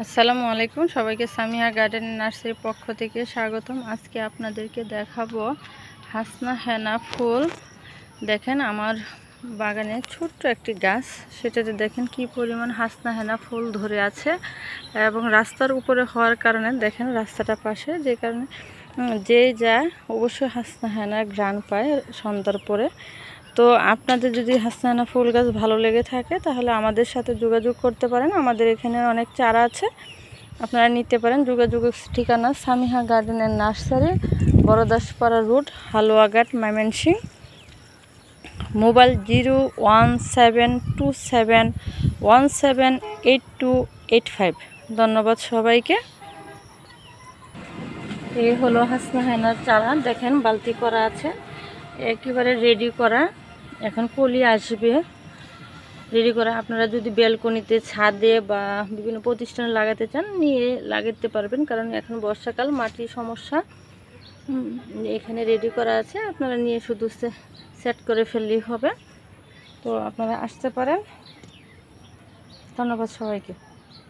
আসসালামু আলাইকুম সবাইকে সামিয়া গার্ডেন নার্সারির পক্ষ থেকে স্বাগতম। আজকে আপনাদেরকে দেখাবো হাসনা হেনা ফুল। দেখেন আমার বাগানে ছোট্ট একটি গাছ, সেটাতে দেখেন কি পরিমাণ হাসনা হেনা ফুল ধরে আছে এবং রাস্তার উপরে হওয়ার কারণে দেখেন রাস্তাটা পাশে, যে কারণে যে যায় অবশ্যই হাসনা হেনা ঘ্রাণ পায় সন্ধ্যার পরে। তো আপনাদের যদি হাসনা হেনা ফুল গাছ ভালো লেগে থাকে তাহলে আমাদের সাথে যোগাযোগ করতে পারেন। আমাদের এখানে অনেক চারা আছে, আপনারা নিতে পারেন। যোগাযোগের ঠিকানা সামিহা গার্ডেনের nursery, Baradaspara road, Haluaghat, Mymensingh. Mobile 01727178285। ধন্যবাদ সবাইকে। এই হলো হাসনা হেনার চারা, দেখেন বালতি করা আছে, একেবারে রেডি করা, এখন কলি আসবে রেডি করা। আপনারা যদি ব্যালকনিতে, ছাদে বা বিভিন্ন প্রতিষ্ঠানে লাগাতে চান নিয়ে লাগাতে পারবেন, কারণ এখন বর্ষাকাল, মাটির সমস্যা। এখানে রেডি করা আছে, আপনারা নিয়ে শুধু সেট করে ফেললেই হবে। তো আপনারা আসতে পারেন। ধন্যবাদ সবাইকে।